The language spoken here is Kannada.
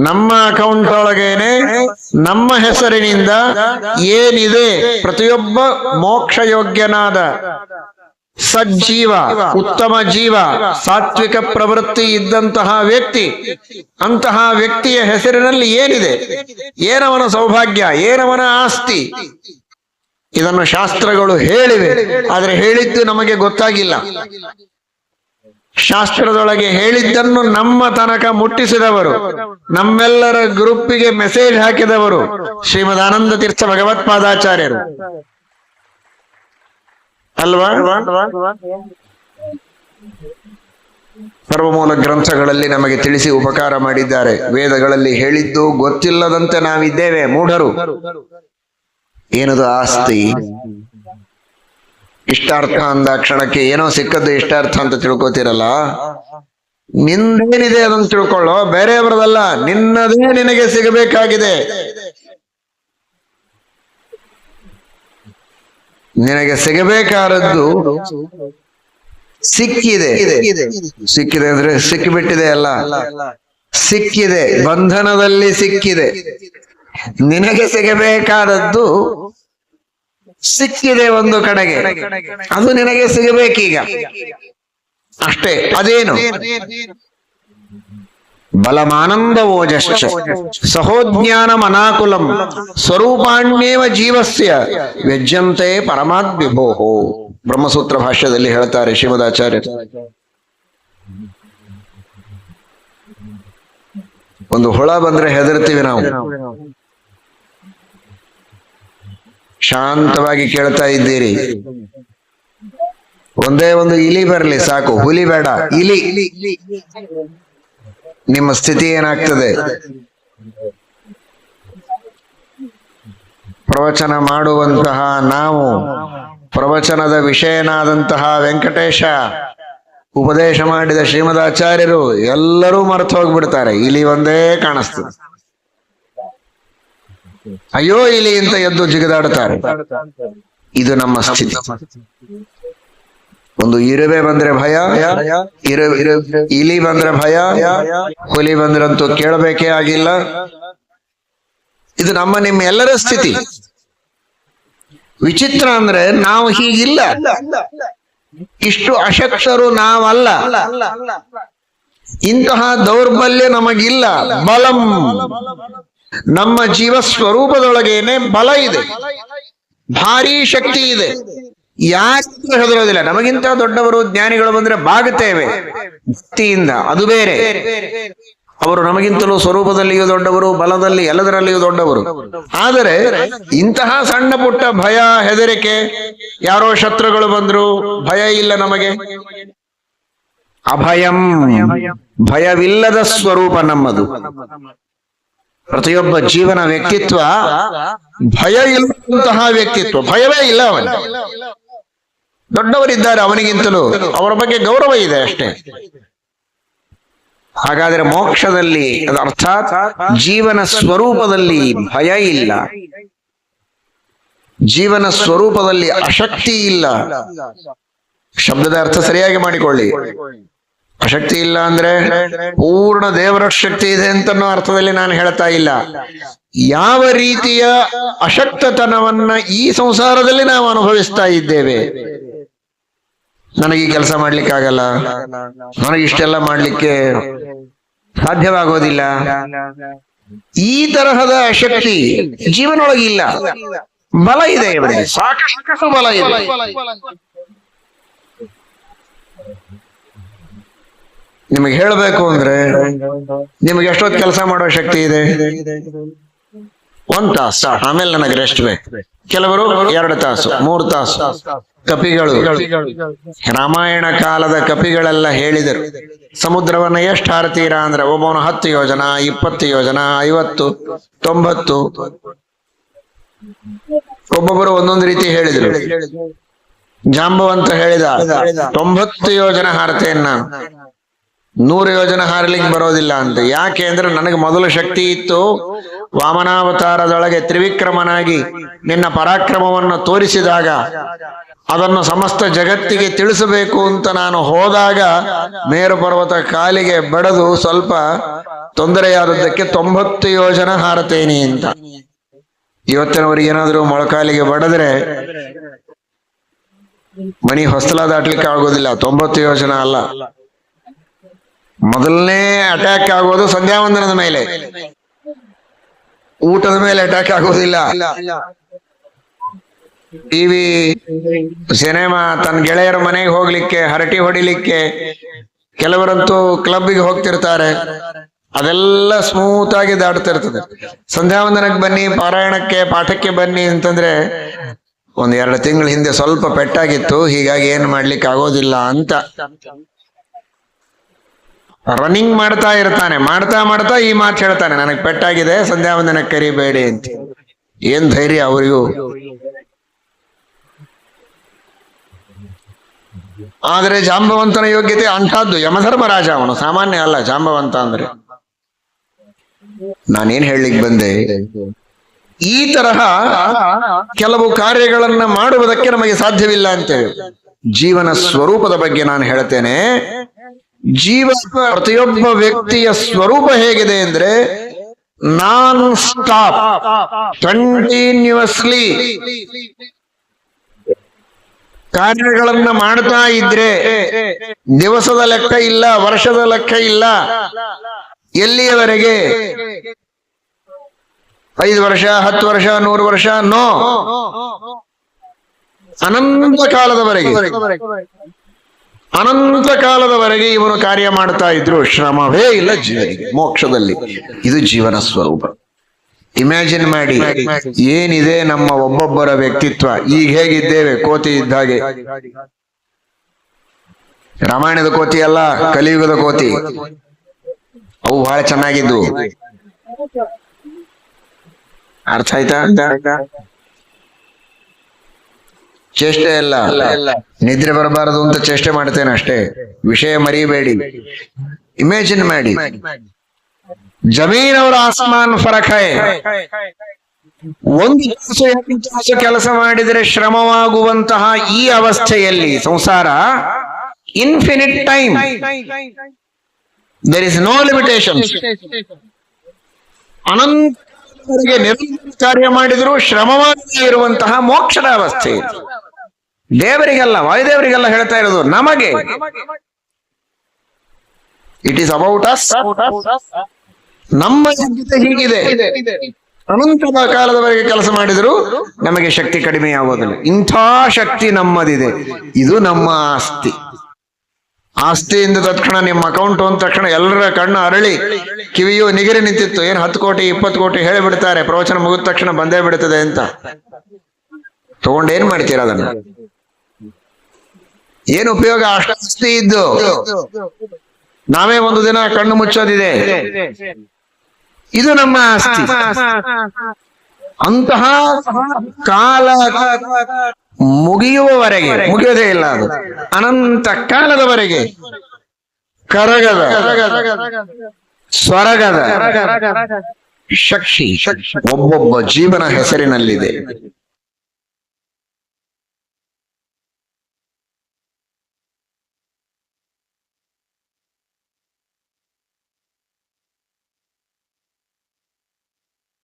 ನಮ್ಮ ಅಕೌಂಟ್ ಒಳಗೇನೆ ನಮ್ಮ ಹೆಸರಿನಿಂದ ಏನಿದೆ ಪ್ರತಿಯೊಬ್ಬ ಮೋಕ್ಷ ಯೋಗ್ಯನಾದ ಸಜ್ಜೀವ, ಉತ್ತಮ ಜೀವ, ಸಾತ್ವಿಕ ಪ್ರವೃತ್ತಿ ಇದ್ದಂತಹ ವ್ಯಕ್ತಿ, ಅಂತಹ ವ್ಯಕ್ತಿಯ ಹೆಸರಿನಲ್ಲಿ ಏನಿದೆ, ಏನವನ ಸೌಭಾಗ್ಯ, ಏನವನ ಆಸ್ತಿ, ಇದನ್ನು ಶಾಸ್ತ್ರಗಳು ಹೇಳಿವೆ. ಆದರೆ ಹೇಳಿದ್ದು ನಮಗೆ ಗೊತ್ತಾಗಿಲ್ಲ. ಶಾಸ್ತ್ರದೊಳಗೆ ಹೇಳಿದ್ದನ್ನು ನಮ್ಮ ತನಕ ಮುಟ್ಟಿಸಿದವರು, ನಮ್ಮೆಲ್ಲರ ಗ್ರೂಪಿಗೆ ಮೆಸೇಜ್ ಹಾಕಿದವರು ಶ್ರೀಮದ್ ಆನಂದ ತೀರ್ಥ ಭಗವತ್ಪಾದಾಚಾರ್ಯರು ಅಲ್ವಾ? ಸರ್ವಮೂಲ ಗ್ರಂಥಗಳಲ್ಲಿ ನಮಗೆ ತಿಳಿಸಿ ಉಪಕಾರ ಮಾಡಿದ್ದಾರೆ. ವೇದಗಳಲ್ಲಿ ಹೇಳಿದ್ದು ಗೊತ್ತಿಲ್ಲದಂತೆ ನಾವಿದ್ದೇವೆ, ಮೂಢರು. ಏನದು ಆಸ್ತಿ? ಇಷ್ಟಾರ್ಥ ಅಂದ ಕ್ಷಣಕ್ಕೆ ಏನೋ ಸಿಕ್ಕದ್ದು ಇಷ್ಟಾರ್ಥ ಅಂತ ತಿಳ್ಕೊತಿರಲ್ಲ. ನಿಂದೇನಿದೆ ಅದನ್ನು ತಿಳ್ಕೊಳ್ಳೋ, ಬೇರೆಯವರದಲ್ಲ. ನಿನ್ನದೇ ನಿನಗೆ ಸಿಗಬೇಕಾಗಿದೆ. ನಿನಗೆ ಸಿಗಬೇಕಾದದ್ದು ಸಿಕ್ಕಿದೆ. ಸಿಕ್ಕಿದೆ ಅಂದ್ರೆ ಸಿಕ್ಕಿಬಿಟ್ಟಿದೆ ಅಲ್ಲ, ಸಿಕ್ಕಿದೆ, ಬಂಧನದಲ್ಲಿ ಸಿಕ್ಕಿದೆ. ನಿನಗೆ ಸಿಗಬೇಕಾದದ್ದು ಸಿಕ್ಕಿದೆ ಒಂದು ಕಡೆಗೆ, ಅದು ನಿನಗೆ ಸಿಗಬೇಕೀಗ ಅಷ್ಟೇ. ಅದೇನು? ಬಲಮಾನಂದವೋಜಶ್ಚ ಸಹೋಜ್ಞಾನಮನಾಕುಲಂ ಸ್ವರೂಪಾಣ್ಯೇವ ಜೀವಸ್ಯ ವ್ಯಜ್ಯಂತೆ ಪರಮಾದ್ವಿಭೋಹೋ. ಬ್ರಹ್ಮಸೂತ್ರ ಭಾಷ್ಯದಲ್ಲಿ ಹೇಳ್ತಾರೆ ಶ್ರೀಮದಾಚಾರ್ಯರು. ಒಂದು ಹುಳ ಬಂದ್ರೆ ಹೆದರ್ತೀವಿ ನಾವು. ಶಾಂತವಾಗಿ ಕೇಳ್ತಾ ಇದ್ದೀರಿ. ಒಂದೇ ಒಂದು ಇಲಿ ಬರಲಿ ಸಾಕು, ಹುಲಿ ಬೇಡ, ಇಲಿ. ನಿಮ್ಮ ಸ್ಥಿತಿ ಏನಾಗ್ತದೆ? ಪ್ರವಚನ ಮಾಡುವಂತಹ ನಾವು, ಪ್ರವಚನದ ವಿಷಯನಾದಂತಹ ವೆಂಕಟೇಶ, ಉಪದೇಶ ಮಾಡಿದ ಶ್ರೀಮದಾಚಾರ್ಯರು ಎಲ್ಲರೂ ಮರೆತು ಹೋಗ್ಬಿಡ್ತಾರೆ. ಇಲಿ ಒಂದೇ ಕಾಣಿಸ್ತದೆ. ಅಯ್ಯೋ ಇಲಿ ಅಂತ ಎದ್ದು ಜಿಗಿದಾಡುತ್ತಾರೆ. ಇದು ನಮ್ಮ ಸ್ಥಿತಿ. ಒಂದು ಇರುವೆ ಬಂದ್ರೆ ಭಯ, ಇಲಿ ಬಂದ್ರೆ ಭಯ, ಹುಲಿ ಬಂದ್ರಂತೂ ಕೇಳಬೇಕೇ ಆಗಿಲ್ಲ. ಇದು ನಿಮ್ಮ ಎಲ್ಲರ ಸ್ಥಿತಿ. ವಿಚಿತ್ರ ಅಂದ್ರೆ ನಾವು ಹೀಗಿಲ್ಲ. ಇಷ್ಟು ಅಶಕ್ತರು ನಾವಲ್ಲ. ಇಂತಹ ದೌರ್ಬಲ್ಯ ನಮಗಿಲ್ಲ. ಬಲಂ, ನಮ್ಮ ಜೀವ ಸ್ವರೂಪದೊಳಗೇನೆ ಬಲ ಇದೆ, ಭಾರೀ ಶಕ್ತಿ ಇದೆ. ಯಾಕೆ ಹೆದರೋದಿಲ್ಲ? ನಮಗಿಂತ ದೊಡ್ಡವರು ಜ್ಞಾನಿಗಳು ಬಂದ್ರೆ ಬಾಗುತ್ತೇವೆ ಭಕ್ತಿಯಿಂದ, ಅದು ಬೇರೆ. ಅವರು ನಮಗಿಂತಲೂ ಸ್ವರೂಪದಲ್ಲಿಯೂ ದೊಡ್ಡವರು, ಬಲದಲ್ಲಿ ಎಲ್ಲದರಲ್ಲಿಯೂ ದೊಡ್ಡವರು. ಆದರೆ ಇಂತಹ ಸಣ್ಣ ಪುಟ್ಟ ಭಯ, ಹೆದರಿಕೆ, ಯಾರೋ ಶತ್ರುಗಳು ಬಂದ್ರು, ಭಯ ಇಲ್ಲ ನಮಗೆ. ಅಭಯಂ, ಭಯವಿಲ್ಲದ ಸ್ವರೂಪ ನಮ್ಮದು. ಪ್ರತಿಯೊಬ್ಬ ಜೀವನ ವ್ಯಕ್ತಿತ್ವ ಭಯ ಇಲ್ಲದಂತಹ ವ್ಯಕ್ತಿತ್ವ. ಭಯವೇ ಇಲ್ಲ ಅವನಿಗೆ. ದೊಡ್ಡವರಿದ್ದಾರೆ ಅವನಿಗಿಂತಲೂ, ಅವರ ಬಗ್ಗೆ ಗೌರವ ಇದೆ ಅಷ್ಟೇ. ಹಾಗಾದ್ರೆ ಮೋಕ್ಷದಲ್ಲಿ, ಅರ್ಥಾತ್ ಜೀವನ ಸ್ವರೂಪದಲ್ಲಿ ಭಯ ಇಲ್ಲ, ಜೀವನ ಸ್ವರೂಪದಲ್ಲಿ ಅಶಕ್ತಿ ಇಲ್ಲ. ಶಬ್ದದ ಅರ್ಥ ಸರಿಯಾಗಿ ಮಾಡಿಕೊಳ್ಳಿ. ಅಶಕ್ತಿ ಇಲ್ಲ ಅಂದ್ರೆ ಪೂರ್ಣ ದೇವರ ಶಕ್ತಿ ಇದೆ ಅಂತನೋ ಅರ್ಥದಲ್ಲಿ ನಾನು ಹೇಳ್ತಾ ಇಲ್ಲ. ಯಾವ ರೀತಿಯ ಅಶಕ್ತತನವನ್ನ ಈ ಸಂಸಾರದಲ್ಲಿ ನಾವು ಅನುಭವಿಸ್ತಾ ಇದ್ದೇವೆ. ನನಗೆ ಈ ಕೆಲಸ ಮಾಡ್ಲಿಕ್ಕಾಗಲ್ಲ, ನನಗೆ ಇಷ್ಟೆಲ್ಲ ಮಾಡ್ಲಿಕ್ಕೆ ಸಾಧ್ಯವಾಗೋದಿಲ್ಲ, ಈ ತರಹದ ಶಕ್ತಿ ಜೀವನೊಳಗಿಲ್ಲ. ಬಲ ಇದೆ, ಇವರಿಗೆ ಸಾಕಷ್ಟು ಬಲ ಇದೆ. ನಿಮಗೆ ಹೇಳಬೇಕು ಅಂದ್ರೆ ನಿಮಗೆ ಎಷ್ಟೊತ್ತು ಕೆಲಸ ಮಾಡೋ ಶಕ್ತಿ ಇದೆ? 1 ತಾಸು, ಆಮೇಲೆ ನನಗೆ ರೆಸ್ಟ್ ಬೇಕು. ಕೆಲವರು 2 ತಾಸು, 3 ತಾಸು. ಕಪಿಗಳು, ರಾಮಾಯಣ ಕಾಲದ ಕಪಿಗಳೆಲ್ಲ ಹೇಳಿದರು, ಸಮುದ್ರವನ್ನ ಎಷ್ಟು ಹಾರತೀರಾ ಅಂದ್ರೆ ಒಬ್ಬವನು 10 ಯೋಜನ, 20 ಯೋಜನ, 50, 90. ಒಬ್ಬೊಬ್ಬರು ಒಂದೊಂದು ರೀತಿ ಹೇಳಿದ್ರು. ಜಾಂಬವಂತ ಹೇಳಿದ 90 ಯೋಜನ ಹಾರತೇನ್ ನಾನು, 100 ಯೋಜನ ಹಾರಲಿಕ್ಕೆ ಬರೋದಿಲ್ಲ ಅಂತ. ಯಾಕೆ ಅಂದ್ರೆ ನನಗೆ ಮೊದಲು ಶಕ್ತಿ ಇತ್ತು. ವಾಮನಾವತಾರದೊಳಗೆ ತ್ರಿವಿಕ್ರಮನಾಗಿ ನಿನ್ನ ಪರಾಕ್ರಮವನ್ನು ತೋರಿಸಿದಾಗ ಅದನ್ನು ಸಮಸ್ತ ಜಗತ್ತಿಗೆ ತಿಳಿಸಬೇಕು ಅಂತ ನಾನು ಹೋದಾಗ ಮೇರು ಪರ್ವತ ಕಾಲಿಗೆ ಬಡದು ಸ್ವಲ್ಪ ತೊಂದರೆಯಾದದ್ದಕ್ಕೆ 90 ಯೋಜನ ಹಾರತೇನೆ ಅಂತ. ಇವತ್ತಿನವರಿಗೆ ಏನಾದರೂ ಮೊಳಕಾಲಿಗೆ ಬಡದ್ರೆ ಮನಿ ಹೊಸ್ತಲ ದಾಟ್ಲಿಕ್ಕೆ ಆಗೋದಿಲ್ಲ. 90 ಯೋಜನ ಅಲ್ಲ, ಮೊದಲನೇ ಅಟ್ಯಾಕ್ ಆಗೋದು ಸಂಧ್ಯಾ ವಂದನದ ಮೇಲೆ, ಊಟದ ಮೇಲೆ ಅಟ್ಯಾಕ್ ಆಗೋದಿಲ್ಲ. ಟಿವಿ, ಸಿನಿಮಾ, ತನ್ನ ಗೆಳೆಯರ ಮನೆಗೆ ಹೋಗ್ಲಿಕ್ಕೆ, ಹರಟಿ ಹೊಡಿಲಿಕ್ಕೆ, ಕೆಲವರಂತೂ ಕ್ಲಬ್ಗೆ ಹೋಗ್ತಿರ್ತಾರೆ, ಅದೆಲ್ಲ ಸ್ಮೂತ್ ಆಗಿ ದಾಟ್ತಿರ್ತದೆ. ಸಂಧ್ಯಾ ವಂದನಕ್ಕೆ ಬನ್ನಿ, ಪಾರಾಯಣಕ್ಕೆ, ಪಾಠಕ್ಕೆ ಬನ್ನಿ ಅಂತಂದ್ರೆ 1-2 ತಿಂಗಳ ಹಿಂದೆ ಸ್ವಲ್ಪ ಪೆಟ್ಟಾಗಿತ್ತು, ಹೀಗಾಗಿ ಏನ್ ಮಾಡ್ಲಿಕ್ಕೆ ಆಗೋದಿಲ್ಲ ಅಂತ ರನ್ನಿಂಗ್ ಮಾಡ್ತಾ ಇರ್ತಾನೆ. ಮಾಡ್ತಾ ಈ ಮಾತು ಹೇಳ್ತಾನೆ, ನನಗೆ ಪೆಟ್ಟಾಗಿದೆ, ಸಂಧ್ಯಾ ವಂದನಕ್ಕೆ ಕರಿಬೇಡಿ ಅಂತ. ಏನ್ ಧೈರ್ಯ ಅವರಿಗೂ. ಆದ್ರೆ ಜಾಂಬವಂತನ ಯೋಗ್ಯತೆ ಅಂಥದ್ದು. ಯಮಧರ್ಮರಾಜ ಅವನು, ಸಾಮಾನ್ಯ ಅಲ್ಲ ಜಾಂಬವಂತ ಅಂದ್ರೆ. ನಾನೇನ್ ಹೇಳಲಿಕ್ಕೆ ಬಂದೆ, ಈ ತರಹ ಕೆಲವು ಕಾರ್ಯಗಳನ್ನ ಮಾಡುವುದಕ್ಕೆ ನಮಗೆ ಸಾಧ್ಯವಿಲ್ಲ ಅಂತೇಳಿ. ಜೀವನ ಸ್ವರೂಪದ ಬಗ್ಗೆ ನಾನು ಹೇಳ್ತೇನೆ. ಪ್ರತಿಯೊಬ್ಬ ವ್ಯಕ್ತಿಯ ಸ್ವರೂಪ ಹೇಗಿದೆ ಅಂದ್ರೆ ನಾನ್ ಸ್ಟಾಪ್, ಕಂಟಿನ್ಯೂಸ್ಲಿ ಕಾರ್ಯಗಳನ್ನ ಮಾಡ್ತಾ ಇದ್ರೆ ದಿವಸದ ಲೆಕ್ಕ ಇಲ್ಲ, ವರ್ಷದ ಲೆಕ್ಕ ಇಲ್ಲ. ಎಲ್ಲಿಯವರೆಗೆ? 5 ವರ್ಷ, 10 ವರ್ಷ, 100 ವರ್ಷ? ನೋ, ಅನಂತ ಕಾಲದವರೆಗೆ, ಅನಂತ ಕಾಲದವರೆಗೆ ಇವನು ಕಾರ್ಯ ಮಾಡ್ತಾ ಇದ್ರು. ಶ್ರಮವೇ ಇಲ್ಲ ಜೀವನಿಗೆ ಮೋಕ್ಷದಲ್ಲಿ. ಇದು ಜೀವನ ಸ್ವರೂಪ. ಇಮ್ಯಾಜಿನ್ ಮಾಡಿ, ಏನಿದೆ ನಮ್ಮ ಒಬ್ಬೊಬ್ಬರ ವ್ಯಕ್ತಿತ್ವ. ಈಗ ಹೇಗಿದ್ದೇವೆ? ಕೋತಿ ಇದ್ದ ಹಾಗೆ. ರಾಮಾಯಣದ ಕೋತಿ ಅಲ್ಲ, ಕಲಿಯುಗದ ಕೋತಿ. ಅವು ಬಹಳ ಚೆನ್ನಾಗಿದ್ವು. ಅರ್ಥ ಆಯ್ತಾ? ಚೇಷ್ಟೆ ಅಲ್ಲ, ನಿದ್ರೆ ಬರಬಾರದು ಅಂತ ಚೇಷ್ಟೆ ಮಾಡ್ತೇನೆ ಅಷ್ಟೇ, ವಿಷಯ ಮರಿಬೇಡಿ. ಇಮ್ಯಾಜಿನ್ ಮಾಡಿ, ಜಮೀನ್ ಅವರ ಆಸ್ಮಾನ್ ಫರಕ್ ಹೈ. ಒಂದು ಕೆಲಸ ಮಾಡಿದರೆ ಶ್ರಮವಾಗುವಂತಹ ಈ ಅವಸ್ಥೆಯಲ್ಲಿ ಸಂಸಾರ infinite time, there is no limitation. ಅನಂತರಿಗೆ ನಿರಂತರ ಕಾರ್ಯ ಮಾಡಿದರೂ ಶ್ರಮವಾಗಿ ಇರುವಂತಹ ಮೋಕ್ಷದ ಅವಸ್ಥೆ. ದೇವರಿಗಲ್ಲ, ವಾಯುದೇವರಿಗೆಲ್ಲ ಹೇಳ್ತಾ ಇರೋದು, ನಮಗೆ. It is about us. ನಮ್ಮ ಯೋಗ್ಯತೆ ಹೀಗಿದೆ. ಅನಂತದ ಕಾಲದವರೆಗೆ ಕೆಲಸ ಮಾಡಿದರೂ ನಮಗೆ ಶಕ್ತಿ ಕಡಿಮೆ ಆಗೋದಿಲ್ಲ. ಇಂಥ ಶಕ್ತಿ ನಮ್ಮದಿದೆ. ಇದು ನಮ್ಮ ಆಸ್ತಿ. ಆಸ್ತಿಯಿಂದ ತಕ್ಷಣ ನಿಮ್ಮ ಅಕೌಂಟ್ ಅಂದ ತಕ್ಷಣ ಎಲ್ಲರ ಕಣ್ಣು ಅರಳಿ ಕಿವಿಯು ನಿಗಿರಿ ನಿಂತಿತ್ತು. ಏನ್ 10 ಕೋಟಿ 20 ಕೋಟಿ ಹೇಳಿಬಿಡ್ತಾರೆ, ಪ್ರವಚನ ಮುಗಿದ ತಕ್ಷಣ ಬಂದೇ ಬಿಡ್ತದೆ ಅಂತ. ತಗೊಂಡೇನ್ ಮಾಡ್ತೀರಾ ಅದನ್ನ? ಏನು ಉಪಯೋಗ? ಅಷ್ಟು ಆಸ್ತಿ ಇದ್ದು ನಾವೇ ಒಂದು ದಿನ ಕಣ್ಣು ಮುಚ್ಚೋದಿದೆ. ಇದು ನಮ್ಮ ಆಸ್ತಿ. ಅಂತಹ ಕಾಲ ಮುಗಿಯುವವರೆಗೆ, ಮುಗಿಯೋದೇ ಇಲ್ಲ ಅದು, ಅನಂತ ಕಾಲದವರೆಗೆ ಕರಗದ ಸ್ವರಗದ ಶಕ್ತಿ ಒಬ್ಬೊಬ್ಬ ಜೀವನ ಹೆಸರಿನಲ್ಲಿದೆ.